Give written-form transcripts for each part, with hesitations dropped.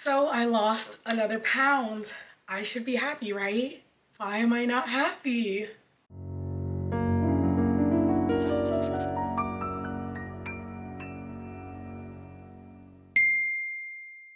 So I lost another pound. I should be happy, right? Why am I not happy?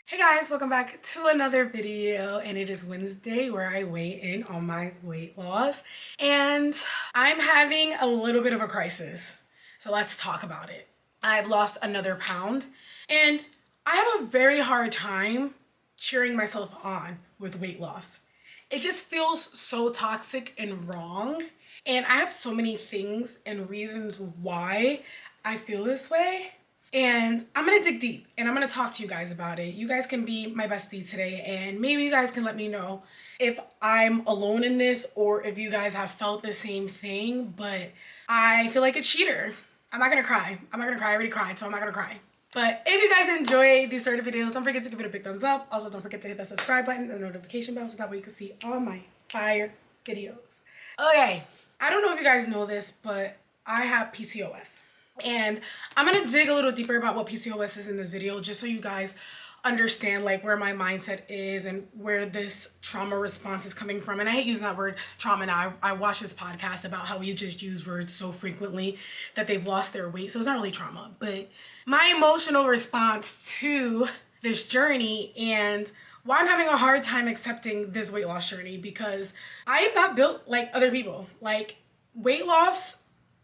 Hey guys, welcome back to another video, and it is Wednesday where I weigh in on my weight loss, and I'm having a little bit of a crisis. So let's talk about it. I've lost another pound, and I have a very hard time cheering myself on with weight loss. It just feels so toxic and wrong, and I have so many things and reasons why I feel this way. And I'm gonna dig deep and I'm gonna talk to you guys about it. You guys can be my bestie today, and maybe you guys can let me know if I'm alone in this or if you guys have felt the same thing. But I feel like a cheater. I'm not gonna cry. I already cried, so I'm not gonna cry. But if you guys enjoy these sort of videos, don't forget to give it a big thumbs up. Also, don't forget to hit that subscribe button and the notification bell so that way you can see all my fire videos. Okay, I don't know if you guys know this, but I have PCOS. And I'm gonna dig a little deeper about what PCOS is in this video, just so you guys understand like where my mindset is and where this trauma response is coming from. And I hate using that word trauma now. I watched this podcast about how we just use words so frequently that they've lost their weight. So it's not really trauma, but my emotional response to this journey and why I'm having a hard time accepting this weight loss journey, because I am not built like other people. Like, weight loss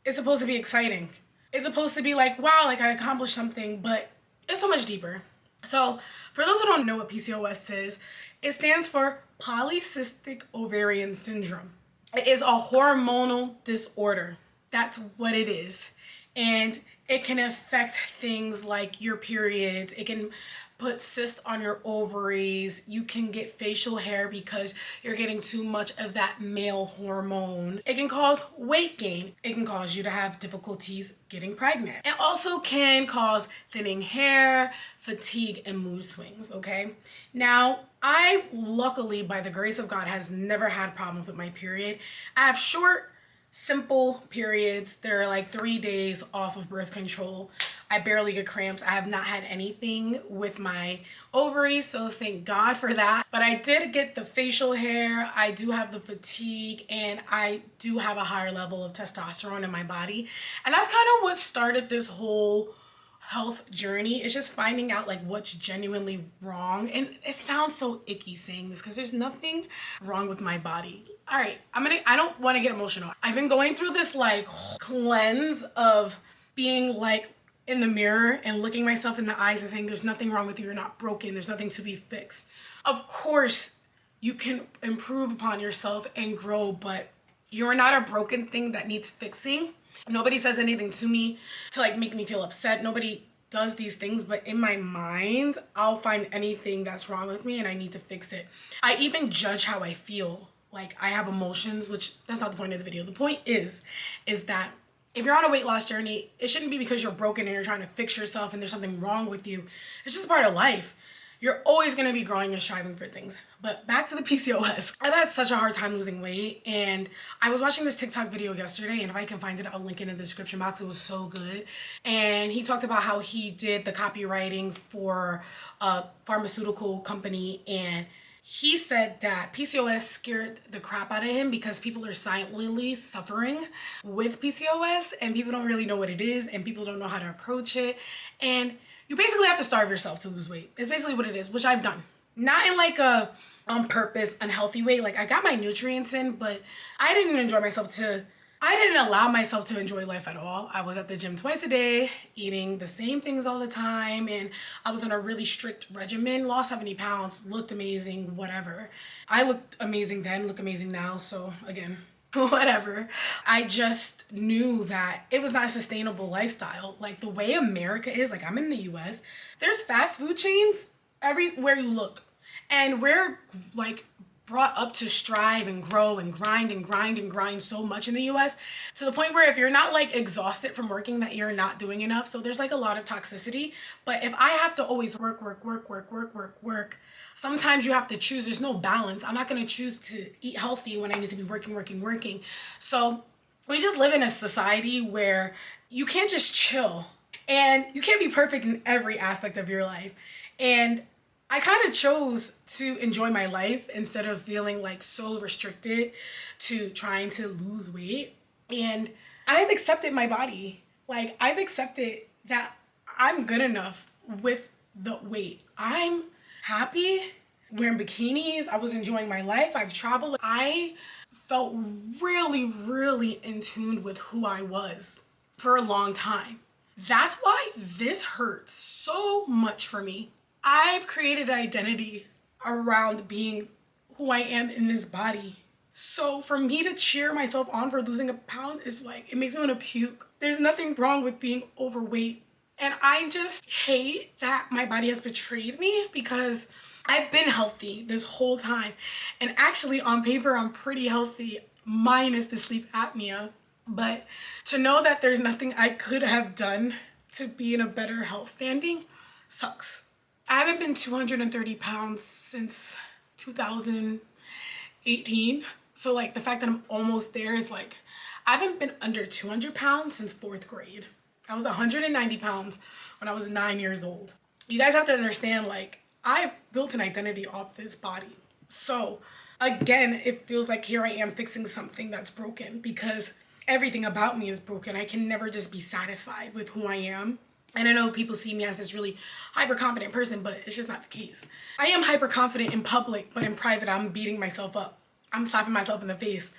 is supposed to be exciting. It's supposed to be like, wow, like I accomplished something, but it's so much deeper. So for those who don't know what PCOS is, it stands for polycystic ovarian syndrome. It is a hormonal disorder. That's what it is. And it can affect things like your periods. It can put cysts on your ovaries. You can get facial hair because you're getting too much of that male hormone. It can cause weight gain. It can cause you to have difficulties getting pregnant. It also can cause thinning hair, fatigue, and mood swings, okay? Now, I luckily, by the grace of God, has never had problems with my period. I have short, simple periods. They're like 3 days off of birth control. I barely get cramps. I have not had anything with my ovaries, so thank God for that. But I did get the facial hair, I do have the fatigue, and I do have a higher level of testosterone in my body. And that's kind of what started this whole health journey. It's just finding out like what's genuinely wrong. And it sounds so icky saying this because there's nothing wrong with my body. All right, I don't want to get emotional. I've been going through this like cleanse of being like in the mirror and looking myself in the eyes and saying there's nothing wrong with you, you're not broken, there's nothing to be fixed. Of course, you can improve upon yourself and grow, but you're not a broken thing that needs fixing. Nobody says anything to me to like make me feel upset. Nobody does these things, but in my mind, I'll find anything that's wrong with me and I need to fix it. I even judge how I feel. Like, I have emotions, which that's not the point of the video. The point is that if you're on a weight loss journey, it shouldn't be because you're broken and you're trying to fix yourself and there's something wrong with you. It's just part of life. You're always going to be growing and striving for things. But back to the PCOS. I've had such a hard time losing weight, and I was watching this TikTok video yesterday, and if I can find it, I'll link it in the description box. It was so good. And he talked about how he did the copywriting for a pharmaceutical company, and he said that PCOS scared the crap out of him because people are silently suffering with PCOS and people don't really know what it is and people don't know how to approach it. And you basically have to starve yourself to lose weight. It's basically what it is, which I've done. Not in like a on purpose unhealthy way. Like, I got my nutrients in, but I didn't allow myself to enjoy life at all. I was at the gym twice a day, eating the same things all the time, and I was on a really strict regimen, lost 70 pounds, looked amazing, whatever. I looked amazing then, look amazing now, so again, whatever. I just knew that it was not a sustainable lifestyle. Like, the way America is, like, I'm in the US, there's fast food chains everywhere you look, and we're like brought up to strive and grow and grind so much in the US, to the point where if you're not like exhausted from working, that you're not doing enough. So there's like a lot of toxicity. But if I have to always work, sometimes you have to choose. There's no balance. I'm not going to choose to eat healthy when I need to be working. So we just live in a society where you can't just chill and you can't be perfect in every aspect of your life. And I kind of chose to enjoy my life instead of feeling like so restricted to trying to lose weight. And I've accepted my body. Like, I've accepted that I'm good enough with the weight. I'm happy wearing bikinis. I was enjoying my life. I've traveled. I felt really, really in tune with who I was for a long time. That's why this hurts so much for me. I've created an identity around being who I am in this body. So for me to cheer myself on for losing a pound is like, it makes me want to puke. There's nothing wrong with being overweight. And I just hate that my body has betrayed me because I've been healthy this whole time. And actually on paper, I'm pretty healthy, minus the sleep apnea. But to know that there's nothing I could have done to be in a better health standing sucks. I haven't been 230 pounds since 2018. So like the fact that I'm almost there is like, I haven't been under 200 pounds since 4th grade. I was 190 pounds when I was 9 years old. You guys have to understand, like, I've built an identity off this body. So again, it feels like here I am fixing something that's broken because everything about me is broken. I can never just be satisfied with who I am. And I know people see me as this really hyper confident person, but it's just not the case. I am hyper confident in public, but in private, I'm beating myself up. I'm slapping myself in the face.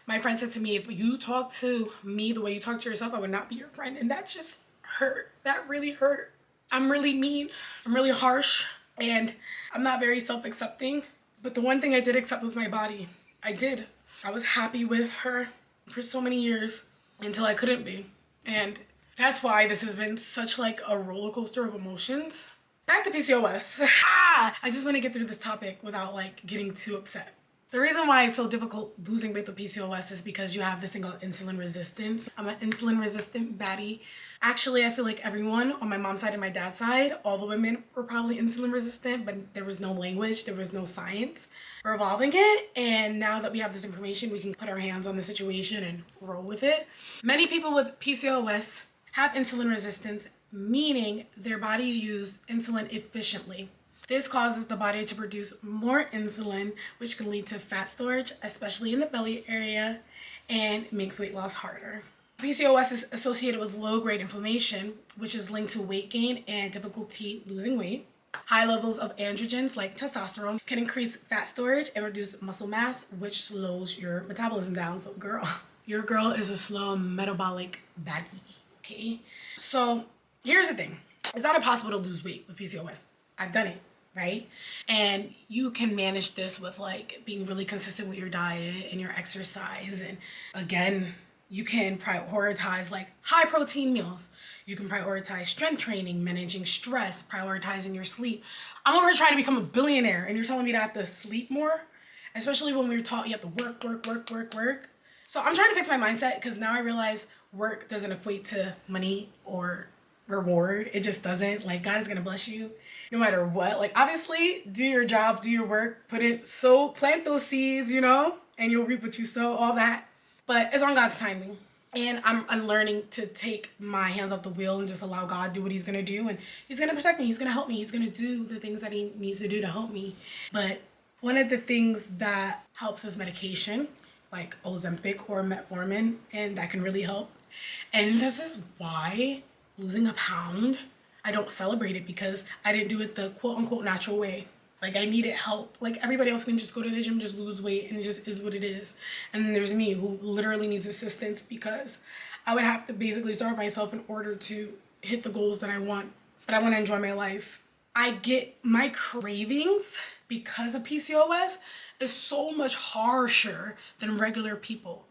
My friend said to me, if you talk to me the way you talk to yourself, I would not be your friend. And that just hurt. That really hurt. I'm really mean. I'm really harsh. And I'm not very self-accepting. But the one thing I did accept was my body. I did. I was happy with her for so many years until I couldn't be. And that's why this has been such like a roller coaster of emotions. Back to PCOS. I just want to get through this topic without like getting too upset. The reason why it's so difficult losing weight with PCOS is because you have this thing called insulin resistance. I'm an insulin resistant baddie. Actually, I feel like everyone on my mom's side and my dad's side, all the women were probably insulin resistant, but there was no language, there was no science revolving it. And now that we have this information, we can put our hands on the situation and roll with it. Many people with PCOS have insulin resistance, meaning their bodies use insulin efficiently. This causes the body to produce more insulin, which can lead to fat storage, especially in the belly area, and makes weight loss harder. PCOS is associated with low-grade inflammation, which is linked to weight gain and difficulty losing weight. High levels of androgens like testosterone can increase fat storage and reduce muscle mass, which slows your metabolism down. So girl, your girl is a slow metabolic baddie, okay? So here's the thing. It's not impossible to lose weight with PCOS. I've done it. Right? And you can manage this with like being really consistent with your diet and your exercise. And again, you can prioritize like high protein meals. You can prioritize strength training, managing stress, prioritizing your sleep. I'm over here trying to become a billionaire and you're telling me that I have to sleep more? Especially when we were taught you have to work. So I'm trying to fix my mindset because now I realize work doesn't equate to money or reward. It just doesn't. Like, God is gonna bless you no matter what. Like, obviously do your job, do your work, plant those seeds, you know, and you'll reap what you sow, all that. But it's on God's timing. And I'm learning to take my hands off the wheel and just allow God do what he's gonna do. And he's gonna protect me, he's gonna help me, he's gonna do the things that he needs to do to help me. But one of the things that helps is medication, like Ozempic or metformin, and that can really help. And this is why losing a pound, I don't celebrate it because I didn't do it the quote unquote natural way. Like, I needed help. Like, everybody else can just go to the gym, just lose weight, and it just is what it is. And then there's me who literally needs assistance because I would have to basically starve myself in order to hit the goals that I want. But I want to enjoy my life. I get my cravings because of PCOS is so much harsher than regular people.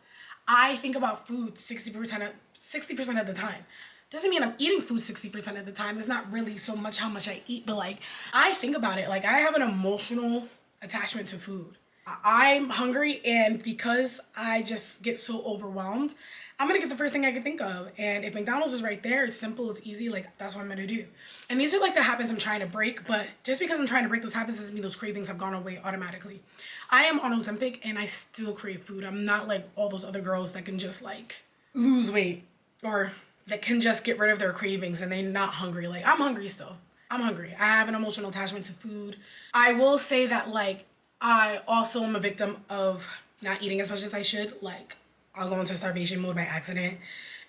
I think about food 60% of the time. Doesn't mean I'm eating food 60% of the time. It's not really so much how much I eat, but like, I think about it. Like, I have an emotional attachment to food. I'm hungry, and because I just get so overwhelmed, I'm gonna get the first thing I can think of. And if McDonald's is right there, it's simple, it's easy, like, that's what I'm gonna do. And these are like the habits I'm trying to break, but just because I'm trying to break those habits doesn't mean those cravings have gone away automatically. I am on Ozempic and I still crave food. I'm not like all those other girls that can just like lose weight or that can just get rid of their cravings and they're not hungry. Like, I'm hungry still. I'm hungry. I have an emotional attachment to food. I will say that like I also am a victim of not eating as much as I should. Like I'll go into starvation mode by accident.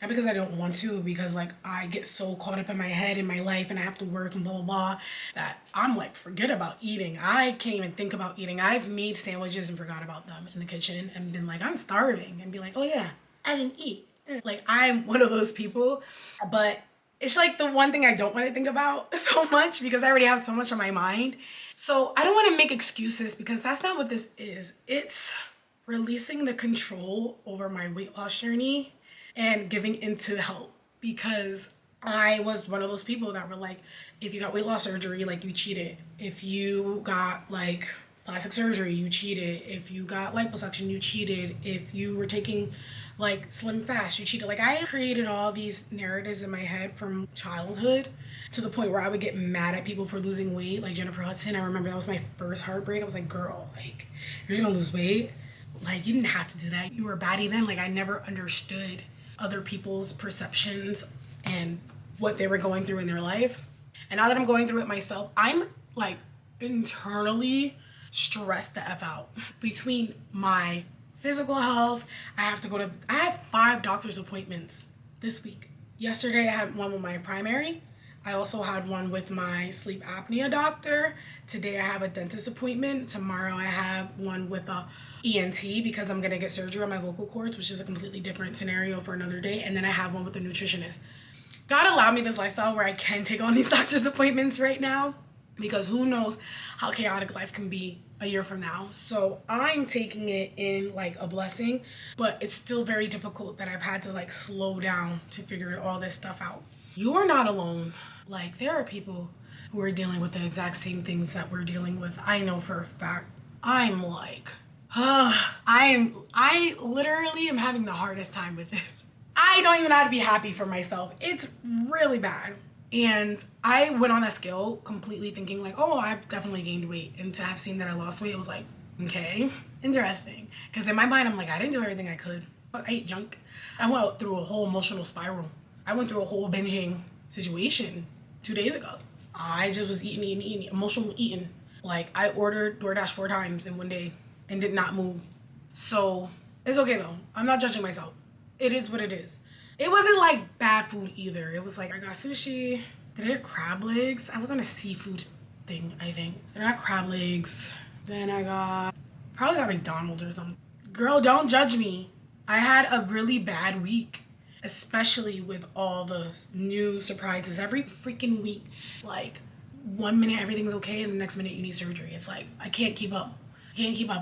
Not because I don't want to, because like I get so caught up in my head in my life and I have to work and blah blah blah that I'm like forget about eating. I can't even think about eating. I've made sandwiches and forgot about them in the kitchen and been like I'm starving and be like, oh yeah, I didn't eat. Like I'm one of those people, but it's like the one thing I don't want to think about so much because I already have so much on my mind. So I don't want to make excuses because that's not what this is. It's releasing the control over my weight loss journey and giving into help, because I was one of those people that were like, if you got weight loss surgery, like you cheated. If you got like plastic surgery, you cheated. If you got liposuction, you cheated. If you were taking like slim fast, you cheated. Like I created all these narratives in my head from childhood to the point where I would get mad at people for losing weight. Like Jennifer Hudson, I remember that was my first heartbreak. I was like, girl, like you're just gonna lose weight. Like you didn't have to do that. You were a baddie then. Like I never understood other people's perceptions and what they were going through in their life. And now that I'm going through it myself, I'm like internally stressed the F out. Between my physical health, I have 5 doctor's appointments this week. Yesterday I had one with my primary. I also had one with my sleep apnea doctor. Today I have a dentist appointment. Tomorrow I have one with a ENT because I'm gonna get surgery on my vocal cords, which is a completely different scenario for another day. And then I have one with a nutritionist. God allowed me this lifestyle where I can take on these doctor's appointments right now, because who knows how chaotic life can be a year from now. So I'm taking it in like a blessing, but it's still very difficult that I've had to like slow down to figure all this stuff out. You're not alone. Like there are people who are dealing with the exact same things that we're dealing with. I know for a fact. I'm like, I literally am having the hardest time with this. I don't even know how to be happy for myself. It's really bad. And I went on that scale completely thinking like, oh, I've definitely gained weight. And to have seen that I lost weight, it was like, okay, interesting. Because in my mind, I'm like, I didn't do everything I could. I ate junk. I went through a whole emotional spiral. I went through a whole binging situation 2 days ago. I just was eating, emotional eating. Like I ordered DoorDash 4 times in one day and did not move. So it's okay though. I'm not judging myself. It is what it is. It wasn't like bad food either. It was like I got sushi. Did I get crab legs? I was on a seafood thing, I think. Then I got crab legs. Then I probably got McDonald's or something. Girl, don't judge me. I had a really bad week, especially with all the new surprises every freaking week. Like 1 minute everything's okay and the next minute you need surgery. It's like I can't keep up.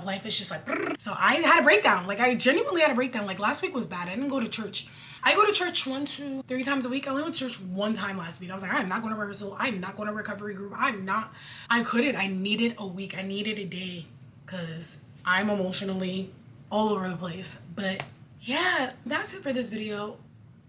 Life is just like brrr. So I had a breakdown. Like I genuinely had a breakdown. Like last week was bad. I didn't go to church. I go to church 1, 2, 3 times a week. I only went to church 1 time last week. I was like, I'm not going to rehearsal. I'm not going to recovery group. I couldn't. I needed a week. I needed a day because I'm emotionally all over the place. But yeah, that's it for this video.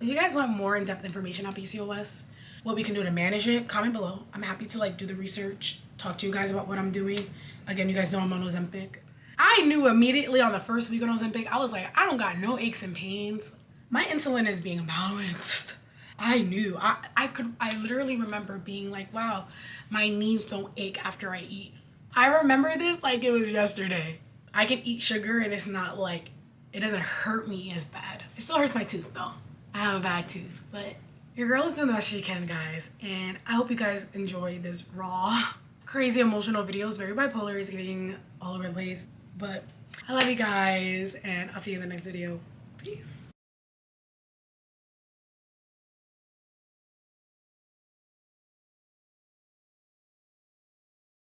If you guys want more in-depth information on PCOS, what we can do to manage it, comment below. I'm happy to like do the research, talk to you guys about what I'm doing. Again, you guys know I'm on Ozempic. I knew immediately on the first week on Ozempic, I was like, I don't got no aches and pains. My insulin is being balanced. I knew. I literally remember being like, wow, my knees don't ache after I eat. I remember this like it was yesterday. I can eat sugar and it's not like, it doesn't hurt me as bad. It still hurts my tooth though. I have a bad tooth, but your girl is doing the best she can, guys. And I hope you guys enjoy this raw, crazy emotional videos. Very bipolar, it's getting all over the place. But I love you guys and I'll see you in the next video. Peace.